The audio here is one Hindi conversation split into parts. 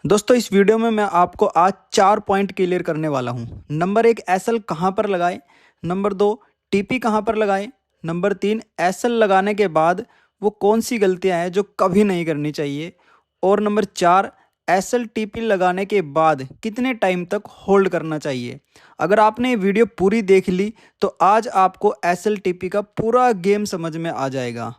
दोस्तों इस वीडियो में मैं आपको आज 4 पॉइंट क्लियर करने वाला हूँ। नंबर 1, एसएल कहाँ पर लगाएं। नंबर 2, टीपी कहाँ पर लगाएं। नंबर 3, एसएल लगाने के बाद वो कौन सी गलतियाँ हैं जो कभी नहीं करनी चाहिए। और नंबर 4, एसएल टीपी लगाने के बाद कितने टाइम तक होल्ड करना चाहिए। अगर आपने ये वीडियो पूरी देख ली तो आज आपको एसएल टीपी का पूरा गेम समझ में आ जाएगा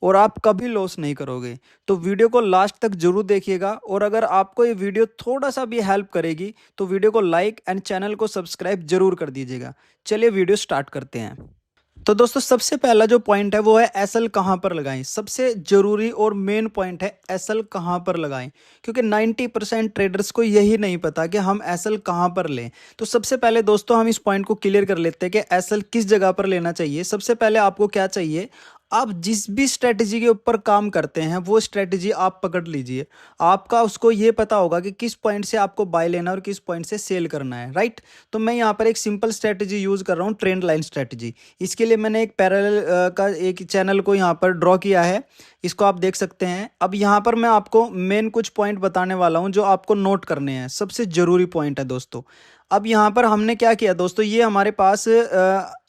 और आप कभी लॉस नहीं करोगे। तो वीडियो को लास्ट तक जरूर देखिएगा और अगर आपको ये वीडियो थोड़ा सा भी हेल्प करेगी तो वीडियो को लाइक एंड चैनल को सब्सक्राइब जरूर कर दीजिएगा। चलिए वीडियो स्टार्ट करते हैं। तो दोस्तों सबसे पहला जो पॉइंट है वो है एसएल कहाँ पर लगाएं। सबसे जरूरी और मेन पॉइंट है एसएल कहाँ पर लगाएं, क्योंकि 90% ट्रेडर्स को यही नहीं पता कि हम एसएल कहाँ पर लें। तो सबसे पहले दोस्तों हम इस पॉइंट को क्लियर कर लेते हैं कि एसएल किस जगह पर लेना चाहिए। सबसे पहले आपको क्या चाहिए, आप जिस भी स्ट्रेटजी के ऊपर काम करते हैं वो स्ट्रेटजी आप पकड़ लीजिए। आपका उसको ये पता होगा कि किस पॉइंट से आपको बाय लेना और किस पॉइंट से सेल करना है, राइट। तो मैं यहाँ पर एक सिंपल स्ट्रेटजी यूज कर रहा हूँ, ट्रेंड लाइन स्ट्रेटजी। इसके लिए मैंने एक पैरेलल का एक चैनल को यहाँ पर ड्रॉ किया है, इसको आप देख सकते हैं। अब यहाँ पर मैं आपको मेन कुछ पॉइंट बताने वाला हूँ जो आपको नोट करने हैं, सबसे जरूरी पॉइंट है दोस्तों। अब यहाँ पर हमने क्या किया दोस्तों, ये हमारे पास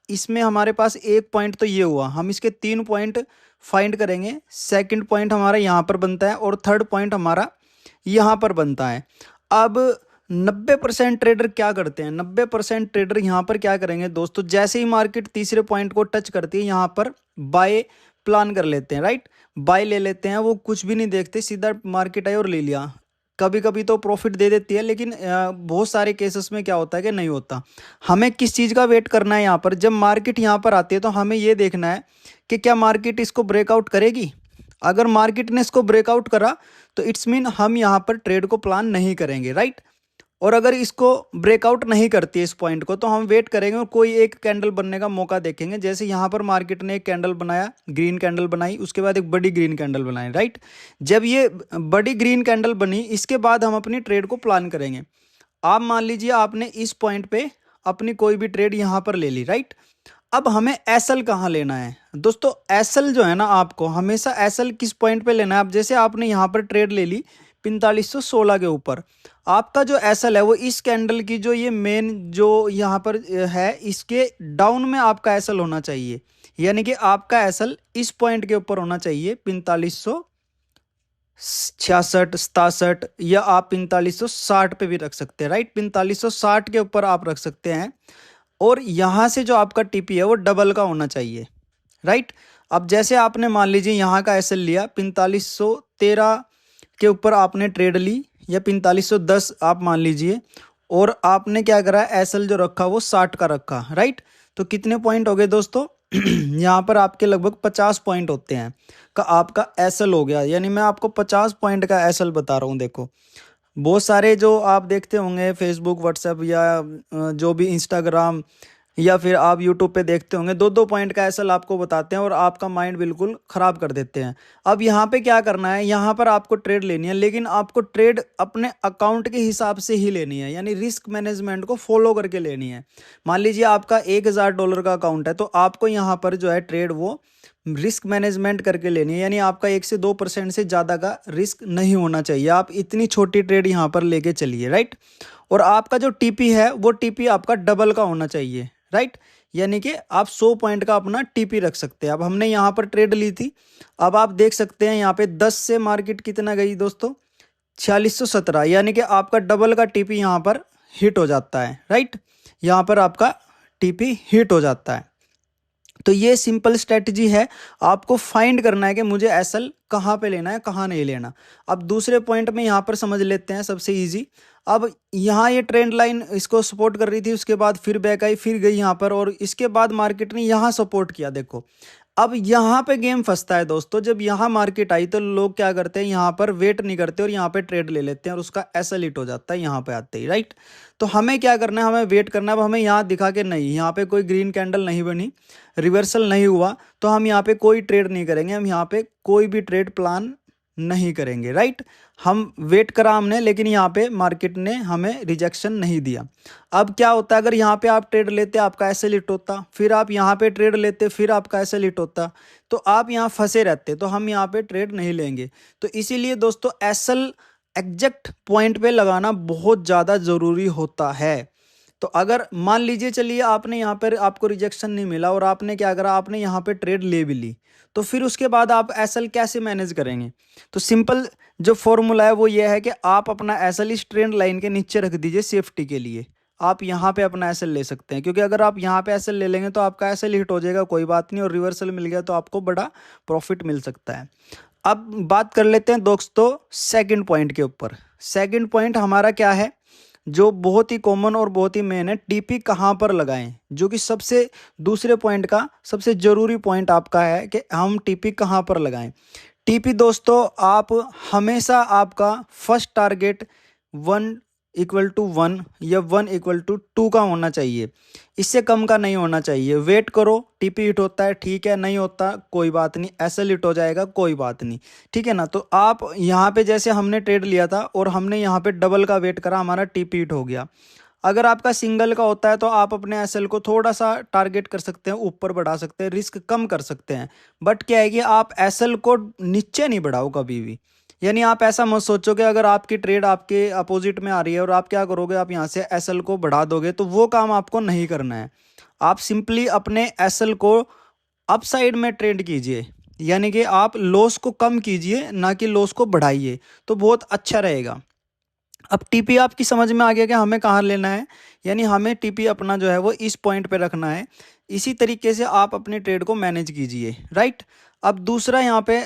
इसमें हमारे पास एक पॉइंट तो ये हुआ, हम इसके 3 पॉइंट फाइंड करेंगे। सेकंड पॉइंट हमारा यहाँ पर बनता है और थर्ड पॉइंट हमारा यहाँ पर बनता है। अब 90% ट्रेडर क्या करते हैं, 90% ट्रेडर यहाँ पर क्या करेंगे दोस्तों, जैसे ही मार्केट तीसरे पॉइंट को टच करती है यहाँ पर बाय प्लान कर लेते हैं, राइट। बाय ले लेते हैं, वो कुछ भी नहीं देखते, सीधा मार्केट आई और ले लिया। कभी कभी तो प्रॉफिट दे देती है, लेकिन बहुत सारे केसेस में क्या होता है कि नहीं होता। हमें किस चीज़ का वेट करना है, यहाँ पर जब मार्केट यहाँ पर आती है तो हमें ये देखना है कि क्या मार्केट इसको ब्रेकआउट करेगी। अगर मार्केट ने इसको ब्रेकआउट करा तो इट्स मीन हम यहाँ पर ट्रेड को प्लान नहीं करेंगे, राइट। और अगर इसको ब्रेकआउट नहीं करती है इस पॉइंट को, तो हम वेट करेंगे और कोई एक कैंडल बनने का मौका देखेंगे। जैसे यहाँ पर मार्केट ने एक कैंडल बनाया, ग्रीन कैंडल बनाई, उसके बाद एक बड़ी ग्रीन कैंडल बनाई, राइट। जब ये बड़ी ग्रीन कैंडल बनी, इसके बाद हम अपनी ट्रेड को प्लान करेंगे। आप मान लीजिए आपने इस पॉइंट पे अपनी कोई भी ट्रेड यहाँ पर ले ली, राइट। अब हमें एसएल कहाँ लेना है दोस्तों। एसएल जो है ना, आपको हमेशा एसएल किस पॉइंट पे लेना है। अब जैसे आपने यहाँ पर ट्रेड ले ली 4516 के ऊपर, आपका जो एसएल है वो इस कैंडल की जो ये मेन जो यहाँ पर है, इसके डाउन में आपका एसएल होना चाहिए। यानी कि आपका एसएल इस पॉइंट के ऊपर होना चाहिए 4566 67, या आप 4560 पे भी रख सकते हैं, राइट। 4560 के ऊपर आप रख सकते हैं। और यहाँ से जो आपका टीपी है वो डबल का होना चाहिए, राइट। अब जैसे आपने मान लीजिए यहाँ का एसएल लिया 4513 के ऊपर आपने ट्रेड ली, या 4510 आप मान लीजिए, और आपने क्या करा, एसएल जो रखा वो 60 का रखा, राइट। तो कितने पॉइंट हो गए दोस्तों यहाँ पर आपके लगभग 50 पॉइंट होते हैं का आपका एसएल हो गया। यानी मैं आपको 50 पॉइंट का एसएल बता रहा हूँ। देखो बहुत सारे जो आप देखते होंगे फेसबुक व्हाट्सएप या जो भी इंस्टाग्राम या फिर आप यूट्यूब पे देखते होंगे, 2-2 पॉइंट का एसएल आपको बताते हैं और आपका माइंड बिल्कुल ख़राब कर देते हैं। अब यहाँ पे क्या करना है, यहाँ पर आपको ट्रेड लेनी है, लेकिन आपको ट्रेड अपने अकाउंट के हिसाब से ही लेनी है, यानी रिस्क मैनेजमेंट को फॉलो करके लेनी है। मान लीजिए आपका $1000 का अकाउंट है, तो आपको यहाँ पर जो है ट्रेड वो रिस्क मैनेजमेंट करके लेनी है। यानी आपका 1 से 2% से ज़्यादा का रिस्क नहीं होना चाहिए। आप इतनी छोटी ट्रेड यहाँ पर लेके चलिए, राइट। और आपका जो टीपी है वो टीपी आपका डबल का होना चाहिए, राइट। यानी कि आप 100 पॉइंट का अपना टीपी रख सकते हैं। अब हमने यहाँ पर ट्रेड ली थी, अब आप देख सकते हैं यहाँ पे 10 से मार्केट कितना गई दोस्तों, 4617। यानी कि आपका डबल का टीपी यहाँ पर हिट हो जाता है, राइट। यहाँ पर आपका टीपी हिट हो जाता है। तो ये सिंपल स्ट्रेटजी है, आपको फाइंड करना है कि मुझे एसएल कहाँ पे लेना है, कहाँ नहीं लेना। अब दूसरे पॉइंट में यहाँ पर समझ लेते हैं, सबसे इजी। अब यहाँ ये ट्रेंड लाइन इसको सपोर्ट कर रही थी, उसके बाद फिर बैक आई, फिर गई यहाँ पर, और इसके बाद मार्केट ने यहाँ सपोर्ट किया। देखो अब यहाँ पे गेम फंसता है दोस्तों, जब यहाँ मार्केट आई तो लोग क्या करते हैं, यहाँ पर वेट नहीं करते और यहाँ पे ट्रेड ले लेते हैं और उसका एसएल हिट हो जाता है यहाँ पे आते ही, राइट। तो हमें क्या करना है, हमें वेट करना है। अब हमें यहाँ दिखा के नहीं, यहाँ पे कोई ग्रीन कैंडल नहीं बनी, रिवर्सल नहीं हुआ, तो हम यहाँ पे कोई ट्रेड नहीं करेंगे, हम यहाँ पे कोई भी ट्रेड प्लान नहीं करेंगे, राइट। हम वेट करा हमने, लेकिन यहाँ पे मार्केट ने हमें रिजेक्शन नहीं दिया। अब क्या होता है, अगर यहाँ पे आप ट्रेड लेते आपका एसएल हिट होता, फिर आप यहाँ पे ट्रेड लेते फिर आपका एसएल हिट होता, तो आप यहाँ फंसे रहते, तो हम यहाँ पे ट्रेड नहीं लेंगे। तो इसीलिए दोस्तों एसएल एग्जैक्ट पॉइंट पे लगाना बहुत ज़्यादा ज़रूरी होता है। तो अगर मान लीजिए चलिए आपने यहाँ पर आपको रिजेक्शन नहीं मिला और आपने क्या करा, आपने यहाँ पे ट्रेड ले भी ली, तो फिर उसके बाद आप एसएल कैसे मैनेज करेंगे? तो सिंपल जो फॉर्मूला है वो ये है कि आप अपना एसएल इस ट्रेंड लाइन के नीचे रख दीजिए सेफ्टी के लिए। आप यहाँ पे अपना एसएल ले सकते हैं, क्योंकि अगर आप यहाँ पे एसएल ले लेंगे तो आपका एसएल हिट हो जाएगा, कोई बात नहीं, और रिवर्सल मिल गया तो आपको बड़ा प्रॉफिट मिल सकता है। अब बात कर लेते हैं दोस्तों सेकंड पॉइंट के ऊपर। सेकंड पॉइंट हमारा क्या है, जो बहुत ही कॉमन और बहुत ही मेन है, टीपी कहाँ पर लगाएं, जो कि सबसे दूसरे पॉइंट का सबसे ज़रूरी पॉइंट आपका है कि हम टीपी कहाँ पर लगाएं। टीपी दोस्तों आप हमेशा आपका फर्स्ट टारगेट 1 = 1 या 1 = 2 का होना चाहिए, इससे कम का नहीं होना चाहिए। वेट करो, टीपी हिट होता है ठीक है, नहीं होता कोई बात नहीं, एसएल हिट हो जाएगा कोई बात नहीं, ठीक है ना। तो आप यहाँ पे जैसे हमने ट्रेड लिया था और हमने यहाँ पे डबल का वेट करा, हमारा टीपी हिट हो गया। अगर आपका सिंगल का होता है तो आप अपने एसएल को थोड़ा सा टारगेट कर सकते हैं, ऊपर बढ़ा सकते हैं, रिस्क कम कर सकते हैं। बट क्या है कि आप एसएल को नीचे नहीं बढ़ाओ कभी भी। यानी आप ऐसा मत सोचो कि अगर आपकी ट्रेड आपके अपोजिट में आ रही है और आप क्या करोगे, आप यहाँ से एसएल को बढ़ा दोगे, तो वो काम आपको नहीं करना है। आप सिंपली अपने एसएल को अप साइड में ट्रेड कीजिए, यानी कि आप लॉस को कम कीजिए, ना कि लॉस को बढ़ाइए, तो बहुत अच्छा रहेगा। अब टीपी आपकी समझ में आ गया कि हमें कहाँ लेना है, यानी हमें टीपी अपना जो है वो इस पॉइंट पे रखना है। इसी तरीके से आप अपने ट्रेड को मैनेज कीजिए, राइट। अब दूसरा यहाँ पे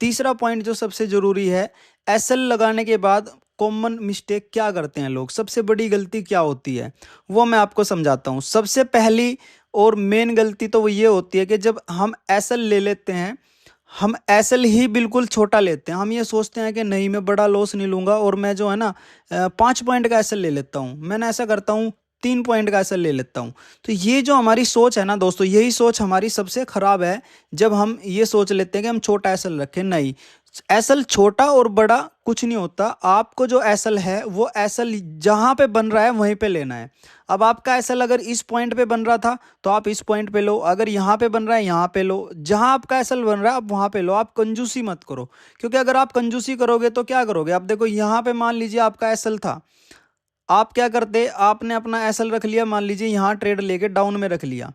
तीसरा पॉइंट जो सबसे ज़रूरी है, एसएल लगाने के बाद कॉमन मिस्टेक क्या करते हैं लोग, सबसे बड़ी गलती क्या होती है, वो मैं आपको समझाता हूँ। सबसे पहली और मेन गलती तो वो ये होती है कि जब हम एसएल ले लेते हैं, हम एसएल ही बिल्कुल छोटा लेते हैं। हम ये सोचते हैं कि नहीं मैं बड़ा लॉस नहीं लूँगा, और मैं जो है ना 5 पॉइंट का एसएल ले लेता हूँ, मैंने ऐसा करता हूँ 3 पॉइंट का एसएल ले लेता हूँ। तो ये जो हमारी सोच है ना दोस्तों, यही सोच हमारी सबसे ख़राब है। जब हम ये सोच लेते हैं कि हम छोटा एसएल रखें, नहीं, एसएल छोटा और बड़ा कुछ नहीं होता। आपको जो एसएल है वो एसएल जहाँ पे बन रहा है वहीं पे लेना है। अब आपका एसएल अगर इस पॉइंट पे बन रहा था तो आप इस पॉइंट पे लो, अगर यहाँ पे बन रहा है यहाँ पे लो, जहाँ आपका एसएल बन रहा है आप वहाँ पे लो। आप कंजूसी मत करो, क्योंकि अगर आप कंजूसी करोगे तो क्या करोगे, आप देखो यहाँ पे मान लीजिए आपका एसएल था, आप क्या करते, आपने अपना एसएल रख लिया, मान लीजिए यहाँ ट्रेड लेके डाउन में रख लिया।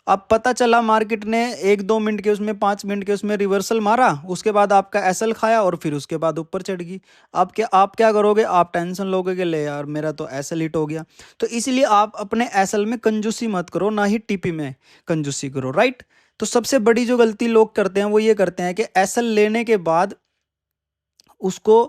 अब पता चला मार्केट ने 1-2 मिनट के उसमें 5 मिनट के उसमें रिवर्सल मारा, उसके बाद आपका एसएल खाया और फिर उसके बाद ऊपर चढ़ गई। अब क्या आप क्या करोगे, आप टेंशन लोगे कि ले यार मेरा तो एसएल हिट हो गया। तो इसलिए आप अपने एसएल में कंजूसी मत करो, ना ही टीपी में कंजूसी करो, राइट। तो सबसे बड़ी जो गलती लोग करते हैं वो ये करते हैं कि एसएल लेने के बाद उसको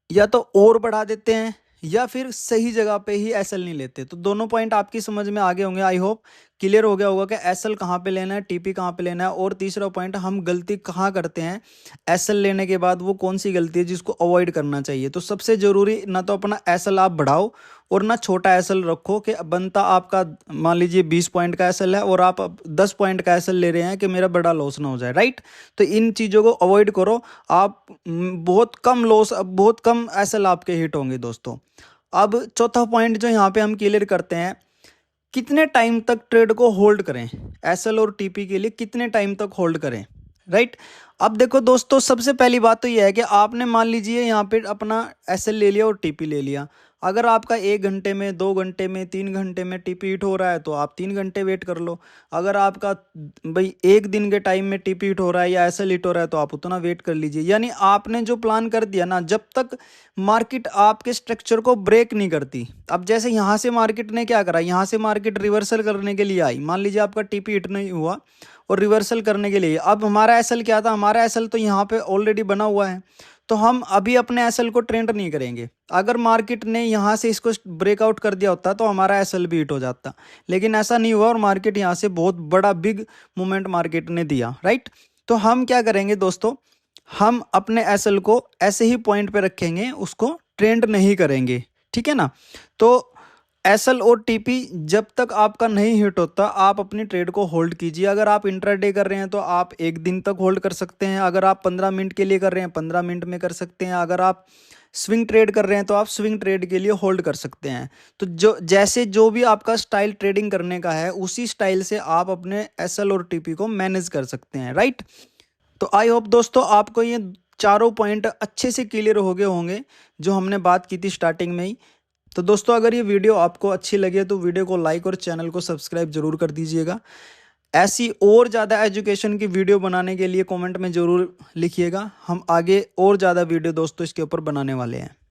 या तो और बढ़ा देते हैं या फिर सही जगह पे ही एसएल नहीं लेते। तो दोनों पॉइंट आपकी समझ में आ गए होंगे, आई होप क्लियर हो गया होगा कि एसएल कहाँ पे लेना है, टीपी कहाँ पे लेना है। और तीसरा पॉइंट, हम गलती कहाँ करते हैं एसएल लेने के बाद, वो कौन सी गलती है जिसको अवॉइड करना चाहिए। तो सबसे जरूरी, ना तो अपना एसएल आप बढ़ाओ और ना छोटा एसएल रखो कि बनता आपका मान लीजिए 20 पॉइंट का एसएल है और आप 10 पॉइंट का एसएल ले रहे हैं कि मेरा बड़ा लॉस ना हो जाए, राइट। तो इन चीज़ों को अवॉइड करो। आप बहुत कम लॉस, बहुत कम एसएल आपके हिट होंगे दोस्तों। अब चौथा पॉइंट जो यहाँ पे हम क्लियर करते हैं, कितने टाइम तक ट्रेड को होल्ड करें, एसएल और टीपी के लिए कितने टाइम तक होल्ड करें, राइट। अब देखो दोस्तों, सबसे पहली बात तो यह है कि आपने मान लीजिए यहाँ पे अपना एसएल ले लिया और टीपी ले लिया। अगर आपका 1 घंटे में, 2 घंटे में, 3 घंटे में टीपी हिट हो रहा है तो आप 3 घंटे वेट कर लो। अगर आपका भाई 1 दिन के टाइम में टीपी हिट हो रहा है या एसएल हिट हो रहा है तो आप उतना वेट कर लीजिए। यानी आपने जो प्लान कर दिया ना, जब तक मार्केट आपके स्ट्रक्चर को ब्रेक नहीं करती। अब जैसे यहाँ से मार्केट ने क्या करा, यहाँ से मार्केट रिवर्सल करने के लिए आई, मान लीजिए आपका टीपी हिट नहीं हुआ और रिवर्सल करने के लिए, अब हमारा एसएल क्या था, हमारा एसएल तो यहाँ पे ऑलरेडी बना हुआ है, तो हम अभी अपने एसएल को ट्रेंड नहीं करेंगे। अगर मार्केट ने यहाँ से इसको ब्रेकआउट कर दिया होता तो हमारा एसएल भी हिट हो जाता, लेकिन ऐसा नहीं हुआ और मार्केट यहाँ से बहुत बड़ा बिग मूवमेंट मार्केट ने दिया, राइट। तो हम क्या करेंगे दोस्तों, हम अपने एसएल को ऐसे ही पॉइंट पे रखेंगे, उसको ट्रेंड नहीं करेंगे, ठीक है ना। तो एसएल और टीपी जब तक आपका नहीं हिट होता आप अपनी ट्रेड को होल्ड कीजिए। अगर आप इंट्राडे कर रहे हैं तो आप 1 दिन तक होल्ड कर सकते हैं। अगर आप 15 मिनट के लिए कर रहे हैं 15 मिनट में कर सकते हैं। अगर आप स्विंग ट्रेड कर रहे हैं तो आप स्विंग ट्रेड के लिए होल्ड कर सकते हैं। तो जो भी आपका स्टाइल ट्रेडिंग करने का है उसी स्टाइल से आप अपने एसएल और टीपी को मैनेज कर सकते हैं, राइट। तो आई होप दोस्तों आपको ये चारों पॉइंट अच्छे से क्लियर हो गए होंगे जो हमने बात की थी स्टार्टिंग में ही। तो दोस्तों अगर ये वीडियो आपको अच्छी लगे तो वीडियो को लाइक और चैनल को सब्सक्राइब जरूर कर दीजिएगा। ऐसी और ज़्यादा एजुकेशन की वीडियो बनाने के लिए कमेंट में ज़रूर लिखिएगा, हम आगे और ज़्यादा वीडियो दोस्तों इसके ऊपर बनाने वाले हैं।